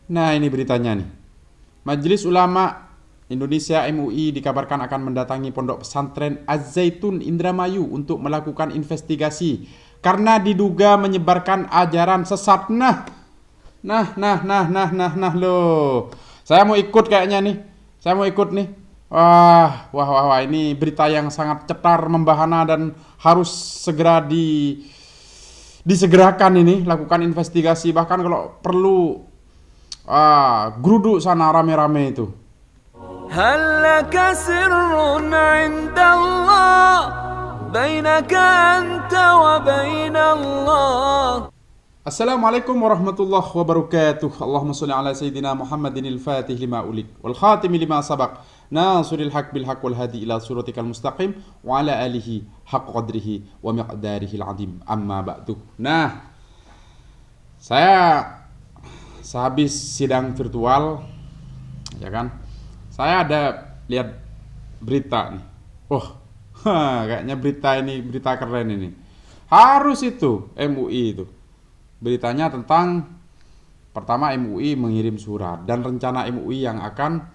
Nah, ini beritanya nih. Majelis Ulama Indonesia MUI dikabarkan akan mendatangi Pondok Pesantren Az-Zaitun Indramayu untuk melakukan investigasi karena diduga menyebarkan ajaran sesat. Nah loh. Saya mau ikut kayaknya nih. Saya mau ikut nih. Wah, ini berita yang sangat cetar membahana dan harus segera disegerakan ini, lakukan investigasi, bahkan kalau perlu geruduk sana rame-rame itu. هل لك سر عند الله بينك أنت وبين الله. Assalamualaikum warahmatullahi wabarakatuh. Allahumma salli ala sayyidina Muhammadin al-fatih lima ulik wal khatim lima sabaq nasiril haq bil haq wal hadi ila suratikal mustaqim wa ala alihi haqq qadrihi wa miqdarihi al-azim. Amma ba'du. Nah, saya sehabis sidang virtual, ya kan, saya ada lihat berita nih. Kayaknya berita keren ini. Harus itu MUI itu. Beritanya tentang pertama MUI mengirim surat dan rencana MUI yang akan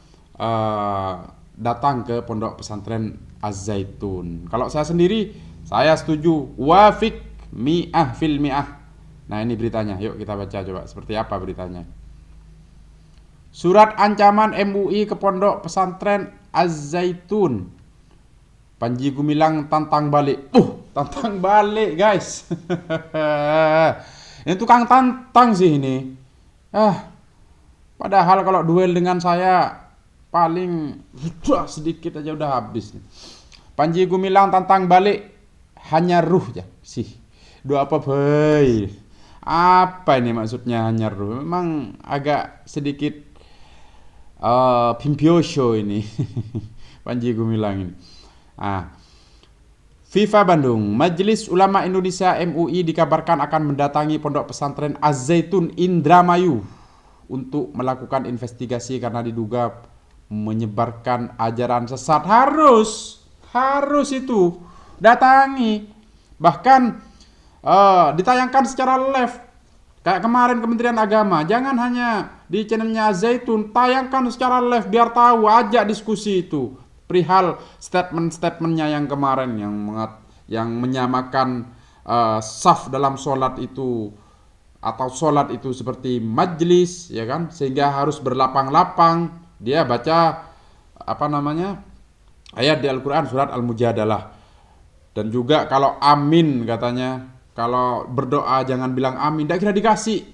datang ke Pondok Pesantren Az-Zaitun. Kalau saya sendiri, saya setuju wafik mi'ah fil mi'ah. Nah, ini beritanya. Yuk kita baca coba seperti apa beritanya. Surat ancaman MUI ke Pondok Pesantren Az-Zaitun. Panji Gumilang tantang balik. Tantang balik, guys. Ini tukang tantang sih ini. Padahal kalau duel dengan saya paling sedikit aja udah habis nih. Panji Gumilang tantang balik hanya ruh ya sih. Doa apa boy? Apa ini maksudnya hanya ruh? Memang agak sedikit pimpioso ini. Panji Gumilang ini. FIFA Bandung, Majelis Ulama Indonesia MUI dikabarkan akan mendatangi Pondok Pesantren Az-Zaitun Indramayu untuk melakukan investigasi karena diduga menyebarkan ajaran sesat. Harus itu datangi. Bahkan ditayangkan secara live. Kayak kemarin Kementerian Agama, jangan hanya di channelnya Az-Zaitun, tayangkan secara live biar tahu, ajak diskusi itu. Perihal statement-statementnya yang kemarin yang menyamakan saf dalam sholat itu atau sholat itu seperti majlis, ya kan, sehingga harus berlapang-lapang. Dia baca ayat di Al-Quran surat Al-Mujadalah. Dan juga kalau amin katanya, kalau berdoa jangan bilang amin, tidak kira dikasih,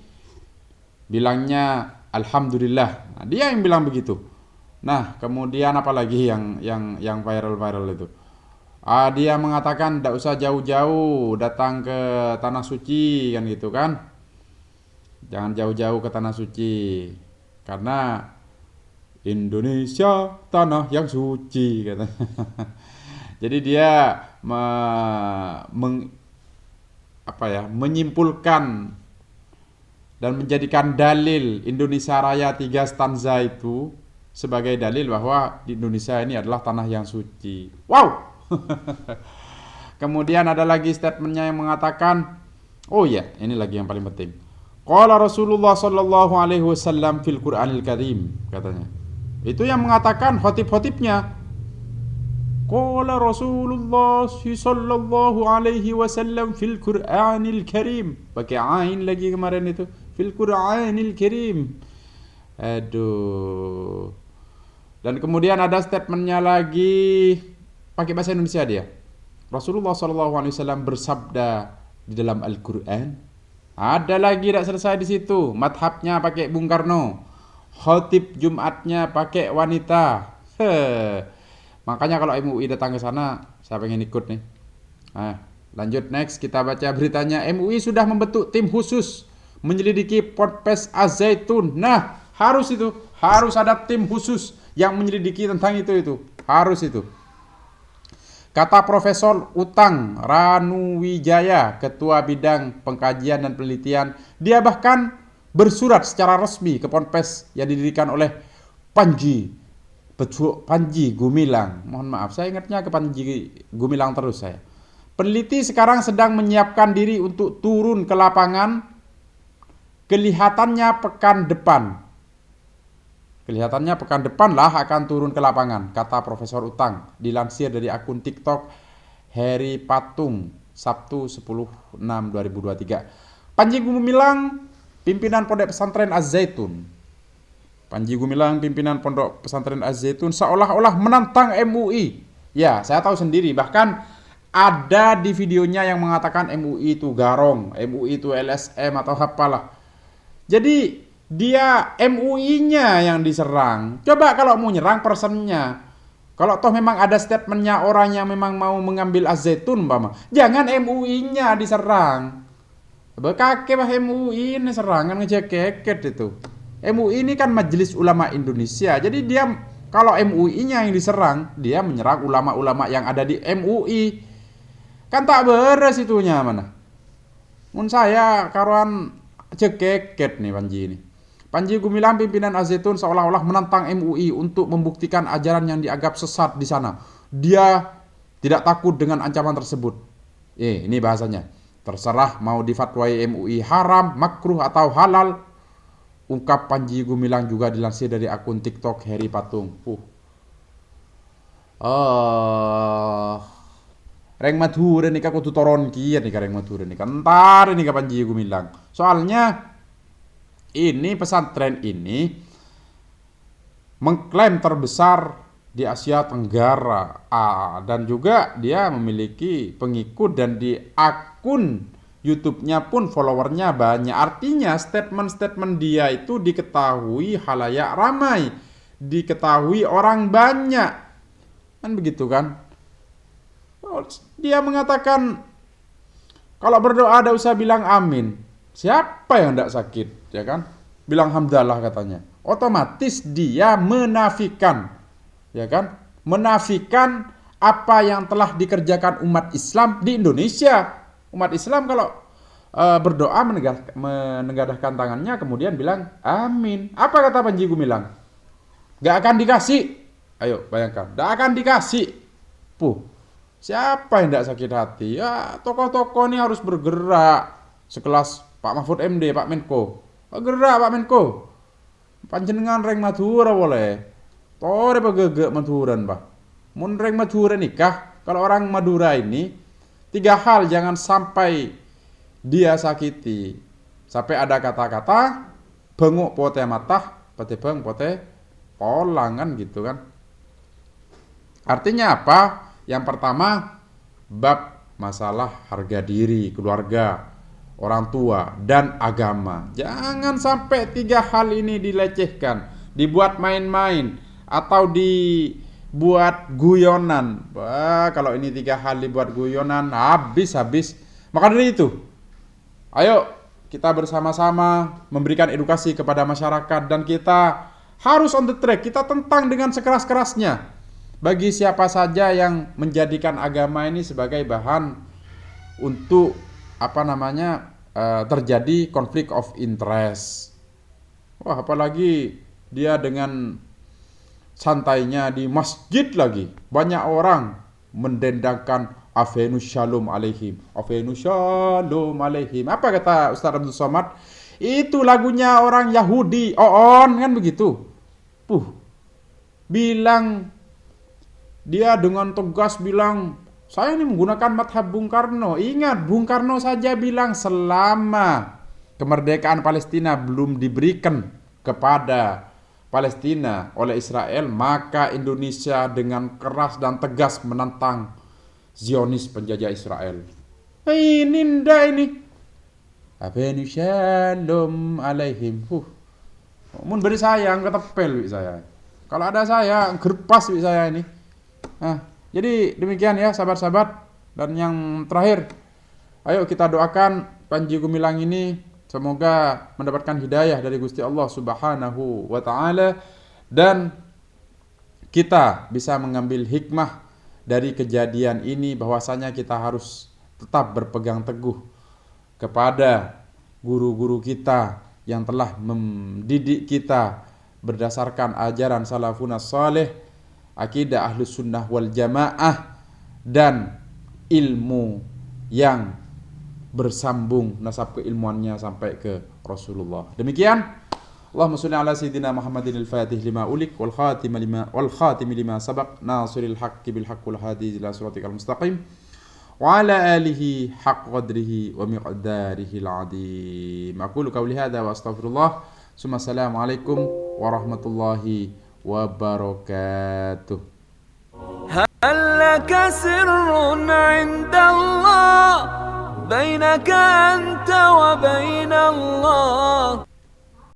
bilangnya alhamdulillah. Nah, dia yang bilang begitu. Nah, kemudian apalagi yang viral itu? Dia mengatakan tidak usah jauh-jauh datang ke tanah suci kan gitu kan? Jangan jauh-jauh ke tanah suci karena Indonesia tanah yang suci katanya. Jadi dia menyimpulkan dan menjadikan dalil Indonesia Raya 3 stanza itu sebagai dalil bahwa di Indonesia ini adalah tanah yang suci. Wow. Kemudian ada lagi statementnya yang mengatakan, ini lagi yang paling penting. Qala Rasulullah sallallahu alaihi wasallam fil Qur'anil Karim katanya. Itu yang mengatakan khotib-khotibnya. Qala Rasulullah sallallahu alaihi wasallam fil Qur'anil Karim. Pakai ain lagi kemarin itu. Fil Qur'anil Karim. Aduh. Dan kemudian ada statementnya lagi pakai bahasa Indonesia dia. Rasulullah SAW bersabda di dalam Al-Quran. Ada lagi tidak selesai di situ. Madhabnya pakai Bung Karno. Khotib Jumatnya pakai wanita. Makanya kalau MUI datang ke sana, saya pengen ikut nih. Lanjut next, kita baca beritanya. MUI sudah membentuk tim khusus menyelidiki Ponpes Az-Zaitun. Nah, harus ada tim khusus yang menyelidiki tentang itu. Harus itu. Kata Profesor Utang Ranuwijaya, Ketua Bidang Pengkajian dan Penelitian, dia bahkan bersurat secara resmi ke Ponpes yang didirikan oleh Panji Gumilang. Mohon maaf, saya ingatnya ke Panji Gumilang terus saya. Peneliti sekarang sedang menyiapkan diri untuk turun ke lapangan. Kelihatannya pekan depan Kelihatannya pekan depan lah akan turun ke lapangan, kata Profesor Utang. Dilansir dari akun TikTok Heri Patung, Sabtu 10/6/2023. Panji Gumilang, pimpinan Pondok Pesantren Az-Zaitun. Panji Gumilang, pimpinan Pondok Pesantren Az-Zaitun, seolah-olah menantang MUI. Ya, saya tahu sendiri. Bahkan ada di videonya yang mengatakan MUI itu garong, MUI itu LSM atau apalah. Jadi dia MUI-nya yang diserang. Coba kalau mau nyerang personnya. Kalau toh memang ada statementnya orang yang memang mau mengambil Az-Zaitun, jangan MUI-nya diserang. Bekake bah MUI ini serangan ngejekeket itu. MUI ini kan Majelis Ulama Indonesia. Jadi dia kalau MUI-nya yang diserang, dia menyerang ulama-ulama yang ada di MUI. Kan tak beres itunya mana. Mun saya karuan jekeket nih Panji ini. Panji Gumilang, pimpinan Az-Zaitun, seolah-olah menantang MUI untuk membuktikan ajaran yang dianggap sesat di sana. Dia tidak takut dengan ancaman tersebut. Ini bahasanya. Terserah mau difatwai MUI haram, makruh atau halal. Ungkap Panji Gumilang juga dilansir dari akun TikTok Heri Patung. Reng madhuren nika kudu toron kieu nika reng madhuren nika. Entar ini ka Panji Gumilang. Soalnya ini pesantren ini mengklaim terbesar di Asia Tenggara, dan juga dia memiliki pengikut, dan di akun YouTube-nya pun followernya banyak. Artinya statement-statement dia itu diketahui halayak ramai, diketahui orang banyak, kan begitu kan? Dia mengatakan kalau berdoa ada usah bilang amin. Siapa yang tidak sakit, ya kan? Bilang hamdalah katanya. Otomatis dia menafikan, ya kan? Menafikan apa yang telah dikerjakan umat Islam di Indonesia. Umat Islam kalau berdoa menengadahkan tangannya kemudian bilang amin. Apa kata Panji Gumilang? Gak akan dikasih. Ayo bayangkan, gak akan dikasih. Siapa yang tidak sakit hati? Ya tokoh-tokoh ini harus bergerak. Sekelas Pak Mahfud MD, Pak Menko. Gerak Pak Menko. Panjenengan reng Madura boleh. Tore pegegek Maduran, Pak. Mun reng Madura nikah, kalau orang Madura ini 3 hal jangan sampai dia sakiti. Sampai ada kata-kata benguk pote matah, pote beng pote polangan gitu kan. Artinya apa? Yang pertama, bab masalah harga diri, keluarga, orang tua, dan agama. Jangan sampai 3 hal ini dilecehkan, dibuat main-main, atau dibuat guyonan. Wah, kalau ini 3 hal dibuat guyonan, habis-habis. Maka dari itu, ayo kita bersama-sama memberikan edukasi kepada masyarakat, dan kita harus on the track. Kita tentang dengan sekeras-kerasnya bagi siapa saja yang menjadikan agama ini sebagai bahan untuk terjadi konflik of interest. Wah, apalagi dia dengan santainya di masjid lagi. Banyak orang mendendangkan Afenu Shalom Alaihim. Afenu Shalom Alaihim. Apa kata Ustaz Abdul Somad? Itu lagunya orang Yahudi. On kan begitu. Bilang dia dengan tegas bilang, saya ini menggunakan madhab Bung Karno. Ingat, Bung Karno saja bilang selama kemerdekaan Palestina belum diberikan kepada Palestina oleh Israel, maka Indonesia dengan keras dan tegas menantang Zionis penjajah Israel. Ini ndak ini. Abenu Shalom Alaihim. Mun beri saya ketepel saya. Kalau ada saya gerpas saya ini. Jadi demikian ya sahabat-sahabat. Dan yang terakhir, ayo kita doakan Panji Gumilang ini semoga mendapatkan hidayah dari Gusti Allah Subhanahu wa ta'ala, dan kita bisa mengambil hikmah dari kejadian ini, bahwasanya kita harus tetap berpegang teguh kepada guru-guru kita yang telah mendidik kita berdasarkan ajaran salafun salih, akidah ahlus sunnah wal jamaah, dan ilmu yang bersambung nasab keilmuannya sampai ke Rasulullah. Demikian, Allahumma salli ala sayyidina Muhammadin al-Fatih lima ulik wal khatim lima sabaq nasiril haqqi bil haqqi wal hadi ila siratikal mustaqim wa ala alihi haqq qadrihi wa miqdarihi al-azim. Aqulu qawli hadza wa astaghfirullah. Summa assalamu alaikum warahmatullahi wabarakatuh. هل لك سر عند الله بينك أنت وبين الله